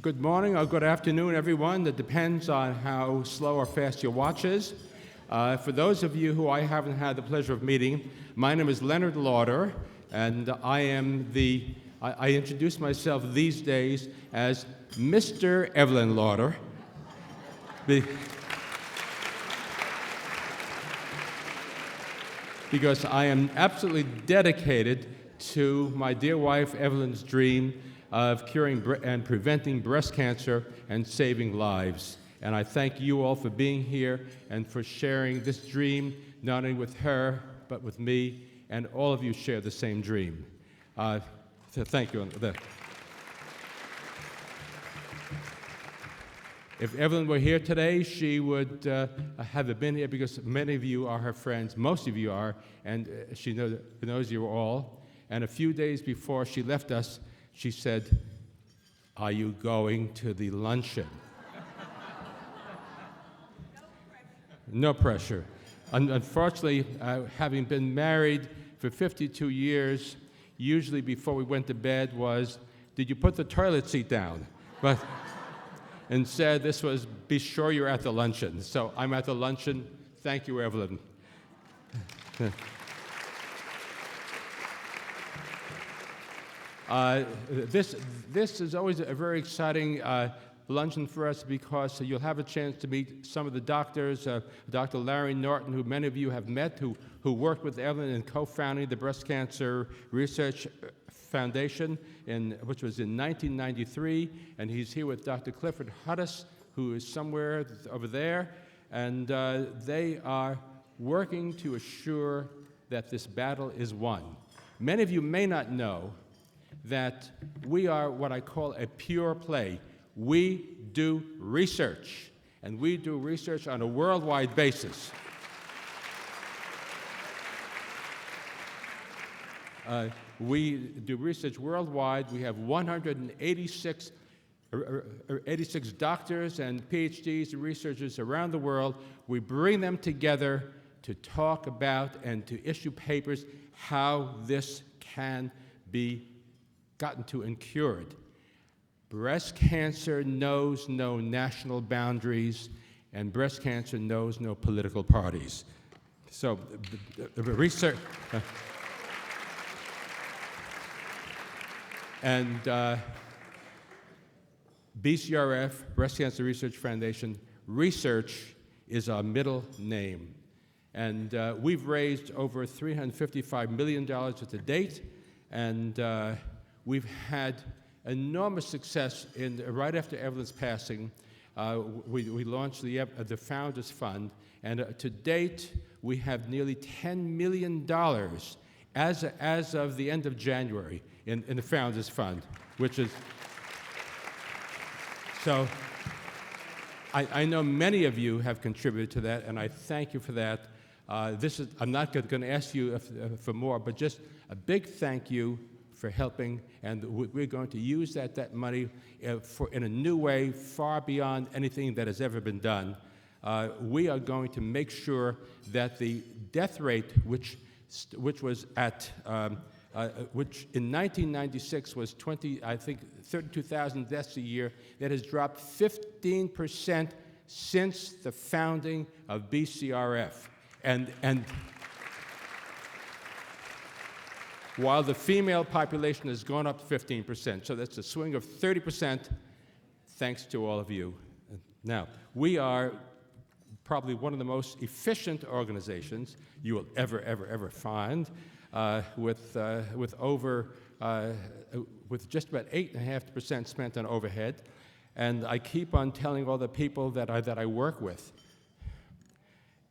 Good morning or good afternoon, everyone. That depends on how slow or fast your watch is. For those of you who I haven't had the pleasure of meeting, my name is Leonard Lauder, and I introduce myself these days as Mr. Evelyn Lauder. Because I am absolutely dedicated to my dear wife Evelyn's dream of curing and preventing breast cancer and saving lives. And I thank you all for being here and for sharing this dream, not only with her, but with me, and all of you share the same dream. So thank you. If Evelyn were here today, she would have been here because many of you are her friends, most of you are, and she knows you all. And a few days before she left us, she said, "Are you going to the luncheon?" No pressure. Unfortunately, having been married for 52 years, usually before we went to bed was, "Did you put the toilet seat down?" But instead, this was, "Be sure you're at the luncheon." So I'm at the luncheon. Thank you, Evelyn. This is always a very exciting luncheon for us because you'll have a chance to meet some of the doctors, Dr. Larry Norton, who many of you have met, who worked with Evelyn in co-founding the Breast Cancer Research Foundation, which was in 1993, and he's here with Dr. Clifford Hudis, who is somewhere over there, and they are working to assure that this battle is won. Many of you may not know that we are what I call a pure play. We do research, and we do research on a worldwide basis. We do research worldwide. We have 186 doctors and PhDs and researchers around the world. We bring them together to talk about and to issue papers how this can be gotten to and cured. Breast cancer knows no national boundaries, and breast cancer knows no political parties. So the research... And BCRF, Breast Cancer Research Foundation, research is our middle name. And we've raised over $355 million to date, and we've had enormous success right after Evelyn's passing. We launched the Founders Fund, and to date, we have nearly $10 million as of the end of January in the Founders Fund, which is... So I know many of you have contributed to that, and I thank you for that. I'm not going to ask you for more, but just a big thank you for helping, and we're going to use that money in a new way, far beyond anything that has ever been done. We are going to make sure that the death rate, which was at which in 1996 was 32,000 deaths a year, that has dropped 15% since the founding of BCRF, and while the female population has gone up 15%. So that's a swing of 30%, thanks to all of you. Now, we are probably one of the most efficient organizations you will ever find, with just about 8.5% spent on overhead. And I keep on telling all the people that I work with,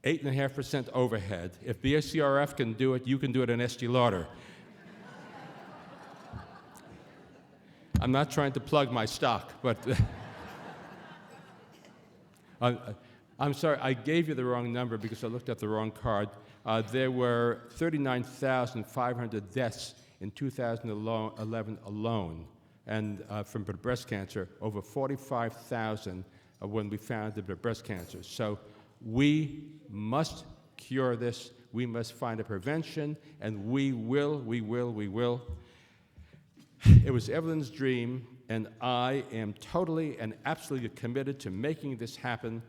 8.5% overhead. If BCRF can do it, you can do it in SG Lauder. I'm not trying to plug my stock, but I'm sorry, I gave you the wrong number because I looked at the wrong card. There were 39,500 deaths in 2011 alone, and from breast cancer, over 45,000 when we founded the breast cancer. So we must cure this. We must find a prevention, and we will. It was Evelyn's dream and I am totally and absolutely committed to making this happen.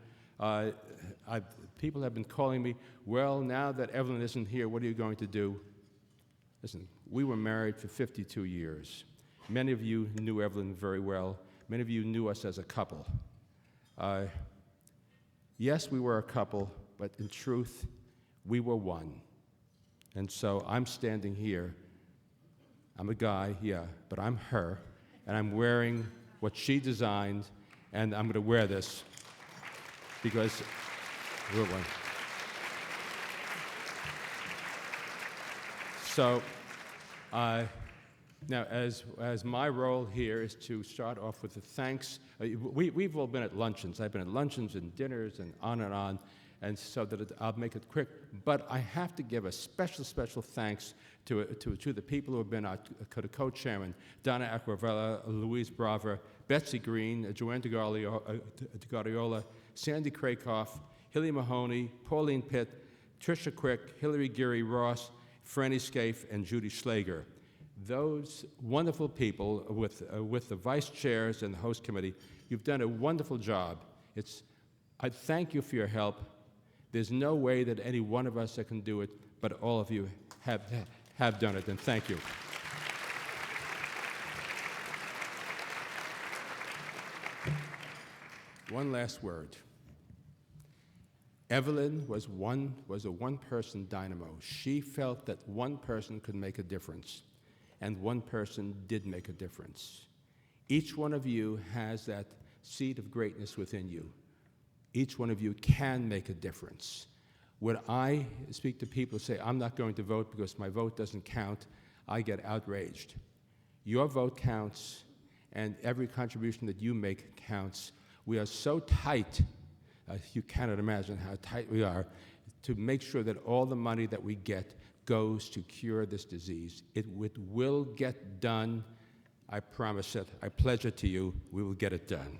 People have been calling me, well, now that Evelyn isn't here, what are you going to do? Listen, we were married for 52 years. Many of you knew Evelyn very well. Many of you knew us as a couple. Yes, we were a couple, but in truth, we were one. And so I'm standing here. I'm a guy, yeah, but I'm her, and I'm wearing what she designed, and I'm going to wear this because we're one. So now, as my role here is to start off with the thanks. We've all been at luncheons. I've been at luncheons and dinners and on, and so that I'll make it quick. But I have to give a special thanks to the people who have been our co-chairman, Donna Acquavella, Louise Brava, Betsy Green, Joanne DeGariola, Sandy Krakoff, Hilly Mahoney, Pauline Pitt, Tricia Quick, Hillary Geary Ross, Franny Scaife, and Judy Schlager. Those wonderful people with the vice chairs and the host committee, you've done a wonderful job. I thank you for your help. There's no way that any one of us that can do it, but all of you have done it, and thank you. One last word. Evelyn was a one-person dynamo. She felt that one person could make a difference, and one person did make a difference. Each one of you has that seed of greatness within you. Each one of you can make a difference. When I speak to people who say, I'm not going to vote because my vote doesn't count, I get outraged. Your vote counts, and every contribution that you make counts. We are so tight. You cannot imagine how tight we are to make sure that all the money that we get goes to cure this disease. It will get done. I promise it. I pledge it to you. We will get it done.